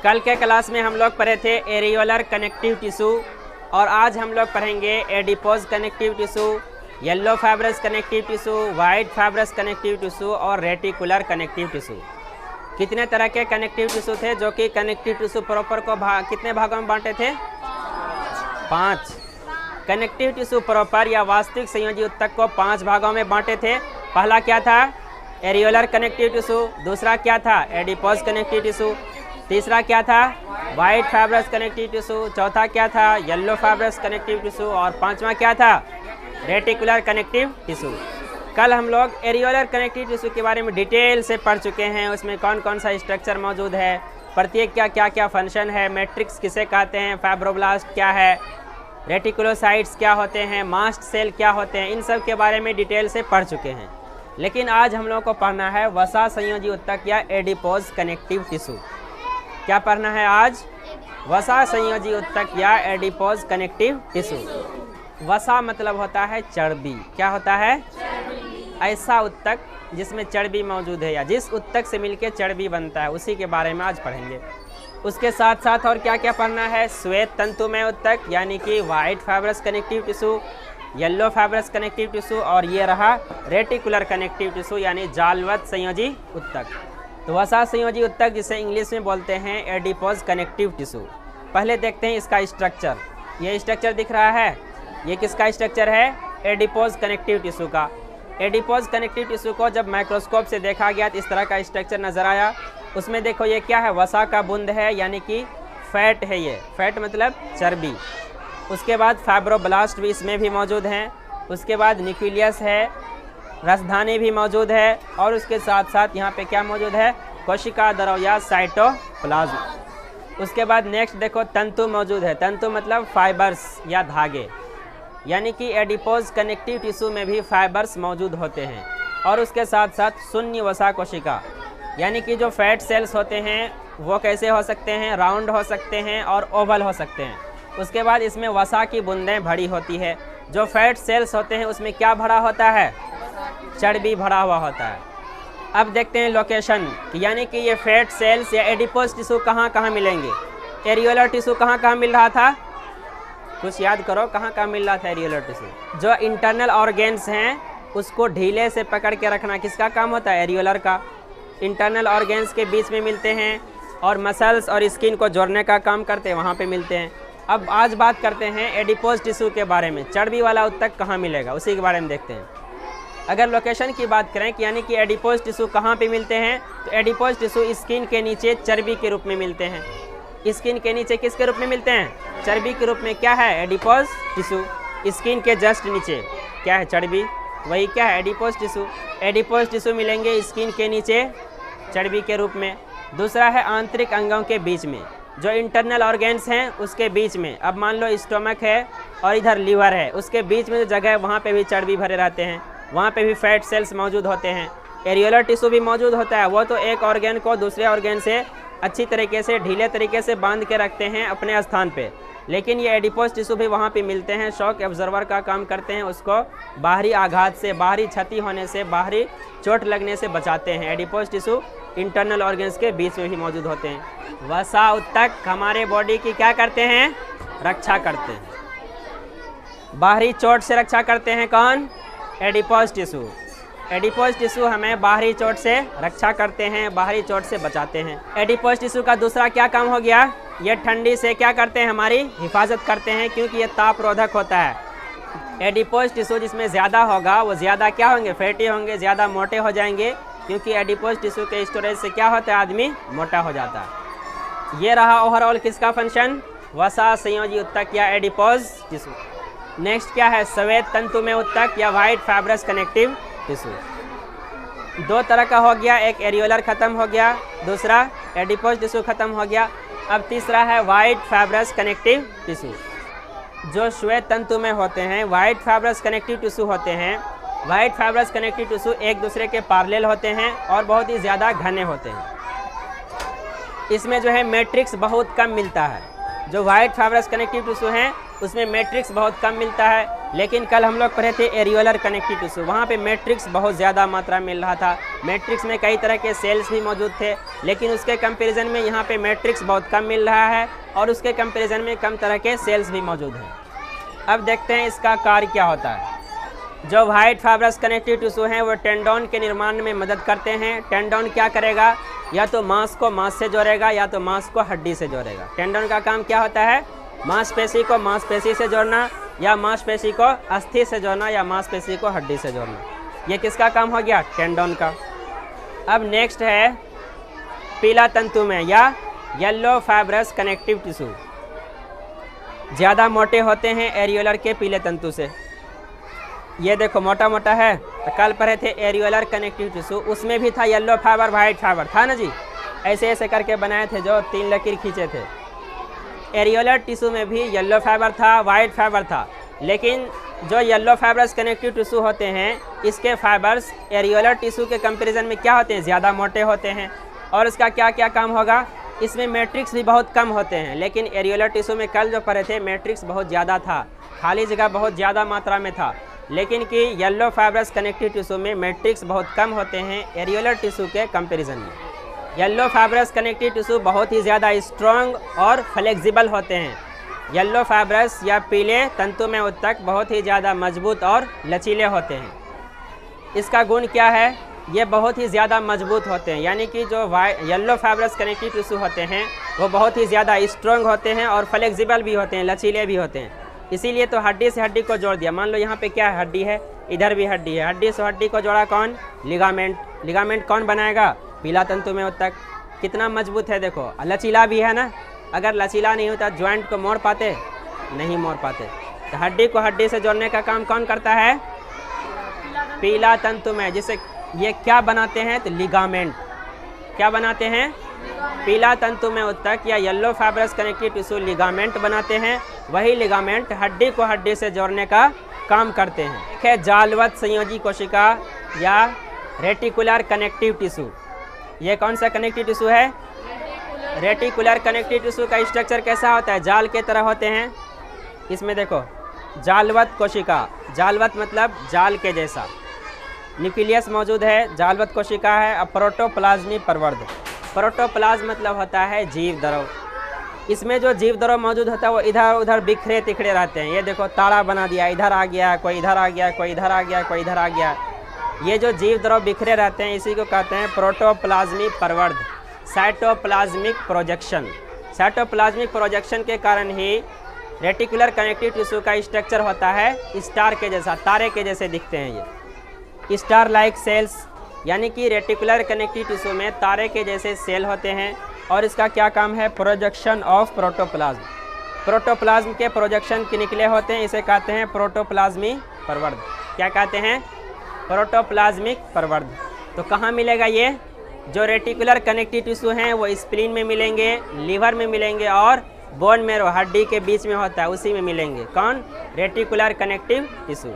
कल के क्लास में हम लोग पढ़े थे एरियोलर कनेक्टिव टिश्यू और आज हम लोग पढ़ेंगे adipose connective tissue, yellow fibrous connective tissue, white fibrous connective tissue और रेटिकुलर कनेक्टिव टिश्यू। कितने तरह के कनेक्टिव टिश्यू थे जो कि कनेक्टिव टिश्यू प्रॉपर को कितने भागों में बांटे थे? 5। कनेक्टिव टिश्यू प्रॉपर या वास्तविक संयोजी ऊतक को 5 भागों में बांटे थे। पहला क्या था? Areolar connective tissue. दूसरा क्या था? Adipose connective tissue. तीसरा क्या था? White fibrous connective tissue. चौथा क्या था? Yellow fibrous connective tissue. और पांचवा क्या था? Reticular connective tissue. कल हम लोग एरियोलर कनेक्टिव टिश्यू के बारे में डिटेल से पढ़ चुके हैं। उसमें कौन कौन सा स्ट्रक्चर मौजूद है, प्रत्येक क्या क्या क्या फंक्शन है, मैट्रिक्स किसे कहते हैं, फाइब्रोब्लास्ट क्या है, रेटिकुलोसाइट्स क्या होते हैं, मास्ट सेल क्या होते हैं, इन सब के बारे में डिटेल से पढ़ चुके हैं। लेकिन आज हम लोग को पढ़ना है वसा संयोजी ऊतक या एडिपोज कनेक्टिव टिश्यू। क्या पढ़ना है आज? वसा संयोजी ऊतक या एडिपोज कनेक्टिव टिश्यू। वसा मतलब होता है चर्बी। क्या होता है? ऐसा ऊतक जिसमें चर्बी मौजूद है या जिस ऊतक से मिलकर चर्बी बनता है, उसी के बारे में आज पढ़ेंगे। उसके साथ साथ और क्या क्या पढ़ना है? श्वेत तंतुमय ऊतक यानी कि white fibrous connective tissue, yellow fibrous connective tissue और ये रहा रेटिकुलर कनेक्टिव टिश्यू यानी जालवत संयोजी ऊतक। तो वसा संयोजी ऊतक जिसे इंग्लिश में बोलते हैं एडिपोज कनेक्टिव टिश्यू। पहले देखते हैं इसका स्ट्रक्चर। ये स्ट्रक्चर दिख रहा है, ये किसका स्ट्रक्चर है? एडिपोज कनेक्टिव टिश्यू का। एडिपोज कनेक्टिव टिश्यू को जब माइक्रोस्कोप से देखा गया तो इस तरह का स्ट्रक्चर नज़र आया। उसमें देखो ये क्या है? वसा का बूंद है यानी कि फैट है। ये फैट मतलब चर्बी। उसके बाद फाइब्रोब्लास्ट भी इसमें भी मौजूद हैं। उसके बाद न्यूक्लियस है, राजधानी भी मौजूद है और उसके साथ साथ यहाँ पे क्या मौजूद है? कोशिका द्रव या साइटोप्लाज्म। उसके बाद नेक्स्ट देखो तंतु मौजूद है। तंतु मतलब फाइबर्स या धागे, यानी कि एडिपोज कनेक्टिव टिश्यू में भी फाइबर्स मौजूद होते हैं। और उसके साथ साथ शून्य वसा कोशिका, यानी कि जो फैट सेल्स होते हैं वो कैसे हो सकते हैं? राउंड हो सकते हैं और ओवल हो सकते हैं। उसके बाद इसमें वसा की बूंदें भरी होती है। जो फैट सेल्स होते हैं उसमें क्या भरा होता है? चर्बी भरा हुआ होता है। अब देखते हैं लोकेशन, यानी कि ये फैट सेल्स या एडिपोज टिश्यू कहाँ कहाँ मिलेंगे। एरियोलर टिश्यू कहाँ कहाँ मिल रहा था? कुछ याद करो, कहाँ कहाँ मिल रहा था एरियोलर टिश्यू? जो इंटरनल ऑर्गेन्स हैं उसको ढीले से पकड़ के रखना किसका काम होता है? एरियोलर का। इंटरनल ऑर्गेन्स के बीच में मिलते हैं और मसल्स और स्किन को जोड़ने का काम करते हैं, वहाँ पे मिलते हैं। अब आज बात करते हैं एडिपोज टिश्यू के बारे में। चर्बी वाला ऊतक कहाँ मिलेगा उसी के बारे में देखते हैं। अगर लोकेशन की बात करें कि यानी कि एडिपोज टिश्यू कहाँ पे मिलते हैं, तो एडिपोज टिश्यू स्किन के नीचे चर्बी के रूप में मिलते हैं। स्किन के नीचे किसके रूप में मिलते हैं? चर्बी के रूप में। क्या है? Adipose tissue. स्किन के जस्ट नीचे क्या है? चर्बी। वही क्या है? Adipose tissue. एडिपोज टिश्यू मिलेंगे स्किन के नीचे चर्बी के रूप में। दूसरा है आंतरिक अंगों के बीच में, जो इंटरनल ऑर्गेन्स हैं उसके बीच में। अब मान लो स्टोमक है और इधर लीवर है, उसके बीच में जो जगह है वहाँ पे भी चर्बी भरे रहते हैं, वहाँ पे भी फैट सेल्स मौजूद होते हैं। एरियोलर टिश्यू भी मौजूद होता है, वो तो एक ऑर्गेन को दूसरे ऑर्गेन से अच्छी तरीके से ढीले तरीके से बांध के रखते हैं अपने स्थान पे। लेकिन ये एडिपोज टिश्यू भी वहाँ पे मिलते हैं, शॉक एब्जॉर्वर का काम करते हैं, उसको बाहरी आघात से, बाहरी क्षति होने से, बाहरी चोट लगने से बचाते हैं। एडिपोज टिश्यू इंटरनल ऑर्गेन्स के बीच में भी मौजूद होते हैं। वसा ऊतक हमारे बॉडी की क्या करते हैं? रक्षा करते हैं। बाहरी चोट से रक्षा करते हैं कौन? Adipose tissue. एडिपोज टिश्यू हमें बाहरी चोट से रक्षा करते हैं, बाहरी चोट से बचाते हैं। एडिपोज टिश्यू का दूसरा क्या काम हो गया? ये ठंडी से क्या करते हैं? हमारी हिफाजत करते हैं, क्योंकि ये तापरोधक होता है। एडिपोज टिश्यू जिसमें ज़्यादा होगा वो ज़्यादा क्या होंगे? फैटी होंगे, ज़्यादा मोटे हो जाएंगे, क्योंकि एडिपोज टिश्यू के स्टोरेज से क्या होता है? आदमी मोटा हो जाता है। ये रहा ओवरऑल किसका फंक्शन? वसा संयोजी ऊतक या एडिपोज टिश्यू। नेक्स्ट क्या है? श्वेत तंतुमय ऊतक या वाइट फाइब्रस कनेक्टिव टिश्यू। 2 तरह का हो गया, एक एरियोलर खत्म हो गया, दूसरा एडिपोज टिश्यू खत्म हो गया। अब तीसरा है वाइट फाइब्रस कनेक्टिव टिश्यू। जो श्वेत तंतु में होते हैं, वाइट फाइब्रस कनेक्टिव टिश्यू होते हैं। वाइट फाइब्रस कनेक्टिव टिश्यू एक दूसरे के पैरेलल होते हैं और बहुत ही ज़्यादा घने होते हैं। इसमें जो है मैट्रिक्स बहुत कम मिलता है। जो वाइट फाइब्रस कनेक्टिव टिश्यू हैं उसमें मैट्रिक्स बहुत कम मिलता है, लेकिन कल हम लोग पढ़े थे एरियोलर कनेक्टिव टिश्यू, वहाँ पे मैट्रिक्स बहुत ज़्यादा मात्रा में मिल रहा था। मैट्रिक्स में कई तरह के सेल्स भी मौजूद थे, लेकिन उसके कंपैरिजन में यहाँ पे मैट्रिक्स बहुत कम मिल रहा है और उसके कंपैरिजन में कम तरह के सेल्स भी मौजूद हैं। अब देखते हैं इसका कार्य क्या होता है। जो वाइट फाइब्रस कनेक्टिव टिश्यू हैं वो टेंडोन के निर्माण में मदद करते हैं। टेंडोन क्या करेगा, या तो मांस को मांस से जोड़ेगा या तो मांस को हड्डी से जोड़ेगा। टेंडोन का काम क्या होता है, मांसपेशी को मांसपेशी से जोड़ना या मांसपेशी को अस्थि से जोड़ना या मांसपेशी को हड्डी से जोड़ना। ये किसका काम हो गया, टेंडोन का। अब नेक्स्ट है पीला तंतु में या येलो फाइब्रस कनेक्टिव टिश्यू। ज़्यादा मोटे होते हैं एरियोलर के पीले तंतु से। ये देखो मोटा मोटा है, तो कल पढ़े थे एरियोलर कनेक्टिव टिश्यू, उसमें भी था येलो फाइबर वाइट फाइबर था ना जी, ऐसे ऐसे करके बनाए थे जो 3 लकीर खींचे थे। एरियोलर टिश्यू में भी येलो फाइबर था, वाइट फाइबर था, लेकिन जो येलो फाइब्रस कनेक्टिव टिश्यू होते हैं इसके फाइबर्स एरियोलर टिश्यू के कंपैरिजन में क्या होते हैं, ज़्यादा मोटे होते हैं। और इसका क्या क्या काम होगा, इसमें मैट्रिक्स भी बहुत कम होते हैं। लेकिन एरियोलर टिश्यू में कल जो पढ़े थे मैट्रिक्स बहुत ज़्यादा था, खाली जगह बहुत ज़्यादा मात्रा में था, लेकिन कि येलो फाइब्रस कनेक्टिव टिश्यू में मैट्रिक्स बहुत कम होते हैं एरियोलर टिश्यू के कंपैरिजन में। येलो फाइब्रस कनेक्टिव टिश्यू बहुत ही ज़्यादा स्ट्रॉन्ग और फ्लेक्सिबल होते हैं। येलो फाइब्रस या पीले तंतु में उत्तक बहुत ही ज़्यादा मजबूत और लचीले होते हैं। इसका गुण क्या है, ये बहुत ही ज़्यादा मजबूत होते हैं, यानी कि जो येलो फाइब्रस कनेक्टिव टिश्यू होते हैं वो बहुत ही ज़्यादा स्ट्रॉन्ग होते हैं और फ्लेक्सिबल भी होते हैं, लचीले भी होते हैं। इसीलिए तो हड्डी से हड्डी को जोड़ दिया। मान लो यहाँ पे क्या है, हड्डी है, इधर भी हड्डी है, हड्डी से हड्डी को जोड़ा कौन, लिगामेंट। लिगामेंट कौन बनाएगा, पीला तंतु में उत्तक। कितना मजबूत है देखो, लचीला भी है ना। अगर लचीला नहीं होता ज्वाइंट को मोड़ पाते, नहीं मोड़ पाते। तो हड्डी को हड्डी से जोड़ने का काम कौन करता है, पीला तंतु में, जिसे ये क्या बनाते हैं, तो लिगामेंट। क्या बनाते हैं, पीला तंतु में उत्तक या yellow fibrous connective tissue ligament बनाते हैं। वही लिगामेंट हड्डी को हड्डी से जोड़ने का काम करते हैं। एक है जालवत संयोजी कोशिका या रेटिकुलर कनेक्टिव टिश्यू। ये कौन सा कनेक्टिव टिश्यू है, रेटिकुलर कनेक्टिव टिश्यू का स्ट्रक्चर कैसा होता है, जाल के तरह होते हैं। इसमें देखो जालवत कोशिका, जालवत मतलब जाल के जैसा, न्यूक्लियस मौजूद है, जालवत कोशिका है। अब प्रोटोप्लाज्मी प्रवर्ध, प्रोटोप्लाज्म मतलब होता है जीव द्रव। इसमें जो जीव द्रव मौजूद होता है वो इधर उधर बिखरे तिखड़े रहते हैं। ये देखो तारा बना दिया, इधर आ गया, कोई इधर आ गया, कोई इधर आ गया, कोई इधर आ गया। ये जो जीव द्रव बिखरे रहते हैं इसी को कहते हैं प्रोटोप्लाज्मी प्रवर्ध, साइटोप्लाज्मिक प्रोजेक्शन। साइटोप्लाज्मिक प्रोजेक्शन के कारण ही रेटिकुलर कनेक्टिव टिश्यू का स्ट्रक्चर होता है स्टार के जैसा, तारे के जैसे दिखते हैं ये स्टार लाइक सेल्स, यानी कि रेटिकुलर कनेक्टिव टिश्यू में तारे के जैसे सेल होते हैं। और इसका क्या काम है, प्रोजेक्शन ऑफ प्रोटोप्लाज्म। प्रोटोप्लाज्म के प्रोजेक्शन के निकले होते हैं, इसे कहते हैं प्रोटोप्लाज्मी प्रवर्ध। क्या कहते हैं, प्रोटोप्लाज्मिक प्रवर्ध। तो कहाँ मिलेगा ये, जो रेटिकुलर कनेक्टिव टिश्यू हैं वो स्प्लीन में मिलेंगे, लीवर में मिलेंगे और बोन मैरो हड्डी के बीच में होता है उसी में मिलेंगे। कौन, रेटिकुलर कनेक्टिव टिश्यू।